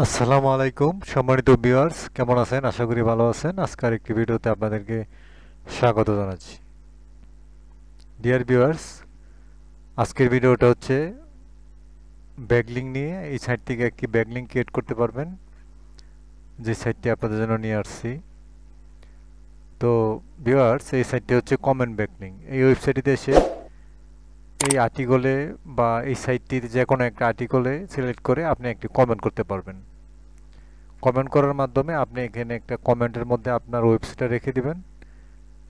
আসসালামু আলাইকুম সম্মানিত ভিউয়ার্স, কেমন আছেন? আশা করি ভালো আছেন। আজকের একটি ভিডিওতে আপনাদেরকে স্বাগত জানাচ্ছি। ডিয়ার ভিউয়ার্স, আজকের ভিডিওটা হচ্ছে ব্যাকলিঙ্ক নিয়ে। এই সাইট থেকে একটি ব্যাকলিঙ্ক ক্রিয়েট করতে পারবেন, যে সাইটটি আপনাদের জন্য নিয়ে আসছি। তো ভিউয়ার্স, এই সাইটটি হচ্ছে কমেন্ট ব্যাকলিঙ্ক। এই ওয়েবসাইটটিতে এসে এই আর্টিকলে বা এই সাইটটির যে কোনো একটা আর্টিকলে সিলেক্ট করে আপনি একটি কমেন্ট করতে পারবেন। কমেন্ট করার মাধ্যমে আপনি এখানে একটা কমেন্টের মধ্যে আপনার ওয়েবসাইটটা রেখে দিবেন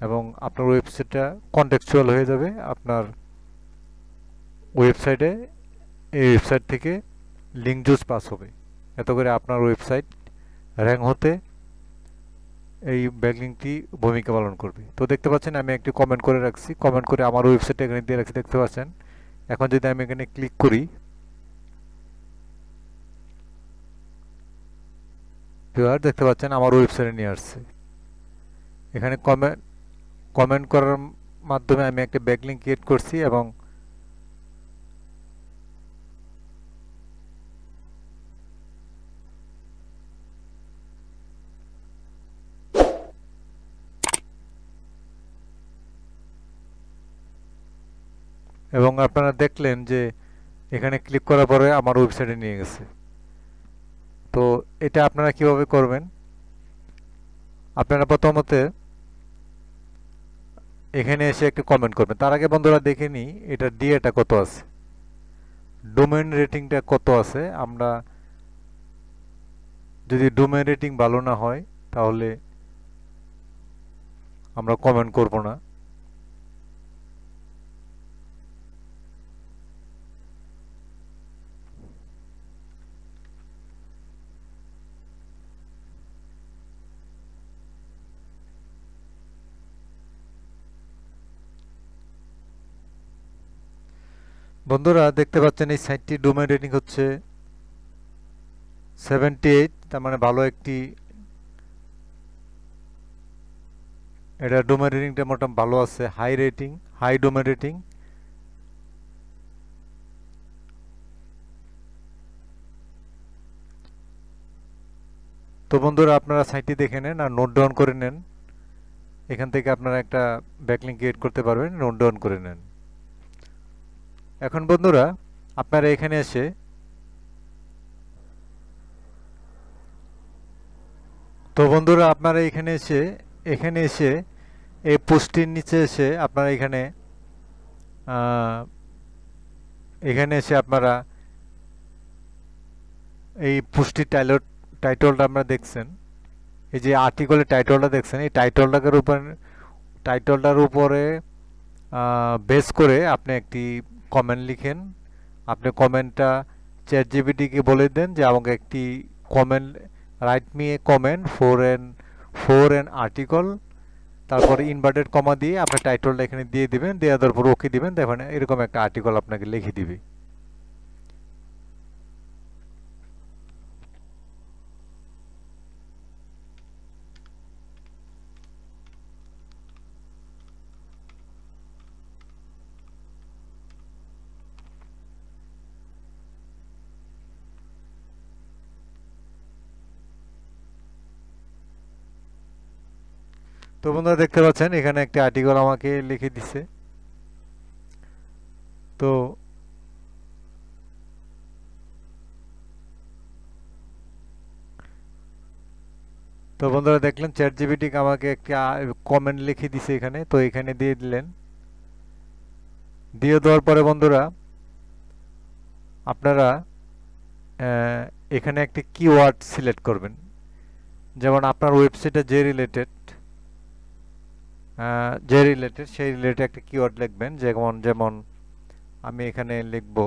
এবং আপনার ওয়েবসাইটটা কন্টেক্সচুয়াল হয়ে যাবে আপনার ওয়েবসাইটে। এই ওয়েবসাইট থেকে লিঙ্ক জুস পাস হবে, এত করে আপনার ওয়েবসাইট র্যাঙ্ক হতে এই ব্যাকলিঙ্কটি ভূমিকা পালন করবে। তো দেখতে পাচ্ছেন আমি একটি কমেন্ট করে রাখছি, কমেন্ট করে আমার ওয়েবসাইটটা এখানে দিয়ে রাখছি, দেখতে পাচ্ছেন। এখন যদি আমি এখানে ক্লিক করি, দেখতে পাচ্ছেন আমার ওয়েবসাইটে নিয়ে আসছে। এখানে কমেন্ট করার মাধ্যমে আমি একটা ব্যাকলিঙ্ক ক্রিয়েট করছি এবং আপনারা দেখলেন যে এখানে ক্লিক করার পরে আমার ওয়েবসাইটে নিয়ে গেছে। তো এটা আপনারা কিভাবে করবেন? আপনারা প্রথমত এখানে এসে একটা কমেন্ট করবেন। তার আগে বন্ধুরা দেখে নিই এটা ডিএটা কত আছে, ডোমেইন রেটিংটা কত আছে। আমরা যদি ডোমেইন রেটিং ভালো না হয় তাহলে আমরা কমেন্ট করব না। বন্ধুরা দেখতে পাচ্ছেন এই সাইটটির ডোমেইন রেটিং হচ্ছে 78, তার মানে ভালো একটি, এটা ডোমেইন রেটিংটা মোটামুটি ভালো আছে, high rating, high domain rating. তো বন্ধুরা আপনারা সাইটটি দেখে নেন আর নোট ডাউন করে নেন। এখান থেকে আপনারা একটা ব্যাকলিঙ্ক ক্রিয়েট করতে পারবেন, নোট ডাউন করে নেন। এখন বন্ধুরা আপনারা এখানে এসে এখানে এসে এই পোস্টটির নিচে এসে আপনারা এখানে এসে আপনারা এই পোস্টটির টাইটলটা আপনারা দেখছেন, এই যে আর্টিকেলের টাইটলটা দেখছেন, এই টাইটলটার উপরে বেস করে আপনি একটি কমেন্ট লিখেন। আপনি কমেন্টটা চ্যাট জিপিটিকে বলে দেন যে আমাকে একটি comment, write me a comment for an article, তারপরে ইনভার্টেড কমা দিয়ে আপনি টাইটলটা এখানে দিয়ে দিবেন, দেওয়ার পর ওকে দিবেন, দেখবেন এরকম একটা আর্টিকেল আপনাকে লিখে দিবে। তো বন্ধুরা দেখতে পাচ্ছেন এখানে একটা আর্টিকেল আমাকে লিখে দিছে। তো বন্ধুরা দেখলেন চ্যাট জিপিটি আমাকে একটা কমেন্ট লিখে দিছে এখানে, তো এখানে দিয়ে দিলেন। দিয়ে দেওয়ার পরে বন্ধুরা আপনারা এখানে একটি কিওয়ার্ড সিলেক্ট করবেন। যেমন আপনার ওয়েবসাইটে যে রিলেটেড সেই রিলেটেড একটা কিওয়ার্ড লিখবেন। যেমন আমি এখানে লিখব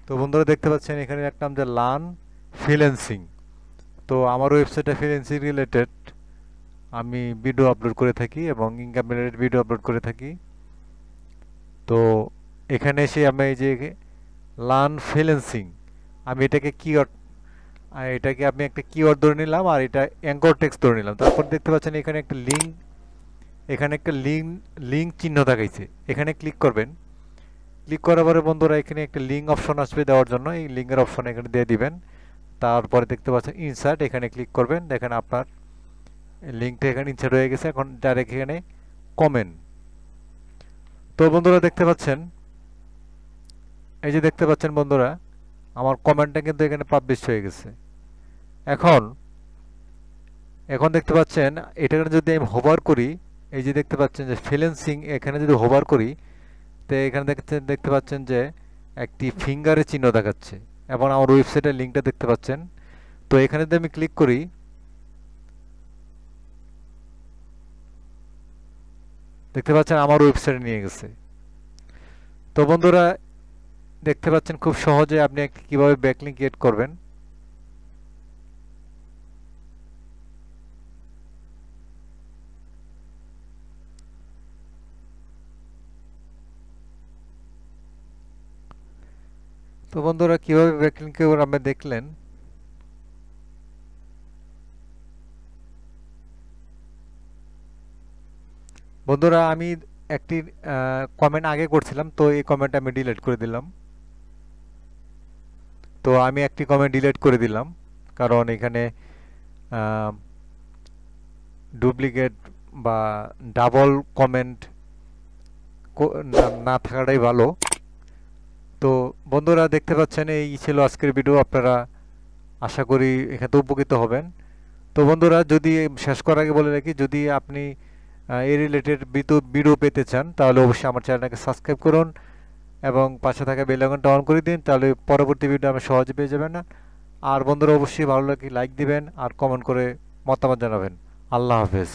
তো বন্ধুরা দেখতে পাচ্ছেন এখানে রাখলাম যে লার্ন ফ্রিল্যান্সিং। তো আমার ওয়েবসাইটে ফ্রিল্যান্সিং রিলেটেড আমি ভিডিও আপলোড করে থাকি এবং ইনকাম রিলেটেড ভিডিও আপলোড করে থাকি। তো এখানে এসে আমি এই যে লার্ন ফ্রিল্যান্সিং, আমি এটাকে আমি একটা কিওয়ার্ড ধরে নিলাম আর এটা অ্যাঙ্কর টেক্সট ধরে নিলাম। তারপর দেখতে পাচ্ছেন এখানে একটা লিঙ্ক চিহ্ন দেখাইছে, এখানে ক্লিক করবেন। ক্লিক করার পরে বন্ধুরা এখানে একটা লিঙ্ক অপশন আসবে দেওয়ার জন্য, এই লিঙ্কের অপশন এখানে দিয়ে দিবেন। তারপরে দেখতে পাচ্ছেন ইনসার্ট, এখানে ক্লিক করবেন। দেখেন আপনার লিঙ্কটা এখানে ইনসার্ট হয়ে গেছে। এখন ডাইরেক্ট এখানে কমেন্ট। তো বন্ধুরা দেখতে পাচ্ছেন, এই যে দেখতে পাচ্ছেন বন্ধুরা আমার কমেন্টটা কিন্তু এখানে পাবলিশ হয়ে গেছে। এখন দেখতে পাচ্ছেন এটাকে যদি আমি হোভার করি, এই যে দেখতে পাচ্ছেন যে ফ্রিল্যান্সিং, এখানে যদি হোভার করি তো এখানে দেখতে পাচ্ছেন যে একটি ফিঙ্গারের চিহ্ন দেখাচ্ছে এবং আমার ওয়েবসাইটের লিঙ্কটা দেখতে পাচ্ছেন। তো এখানে যদি আমি ক্লিক করি, দেখতে পাচ্ছেন আমার ওয়েবসাইটে নিয়ে গেছে। তো বন্ধুরা দেখতে পাচ্ছেন খুব সহজে আপনি কিভাবে ব্যাকলিঙ্ক ক্রিয়েট করবেন। তো বন্ধুরা কিভাবে ব্যাকলিঙ্ক আপনি দেখলেন। বন্ধুরা আমি একটি কমেন্ট আগে করছিলাম, তো এই কমেন্ট আমি ডিলিট করে দিলাম। তো আমি একটি কমেন্ট ডিলিট করে দিলাম কারণ এখানে ডুপ্লিকেট বা ডাবল কমেন্ট না থাকাটাই ভালো। তো বন্ধুরা দেখতে পাচ্ছেন এই ছিল আজকের ভিডিও। আপনারা আশা করি এখানে উপকৃত হবেন। তো বন্ধুরা যদি শেষ করার আগে বলে রাখি, যদি আপনি এই রিলেটেড ভিডিও পেতে চান তাহলে অবশ্যই আমার চ্যানেলটাকে সাবস্ক্রাইব করুন এবং পাশে থাকা বেল আইকনটা অন করে দিন, তাহলে পরবর্তী ভিডিও আমি সহজে পেয়ে যাবেন। আর বন্ধুরা অবশ্যই ভালো লাগে লাইক দিবেন আর কমেন্ট করে মতামত জানাবেন। আল্লাহ হাফেজ।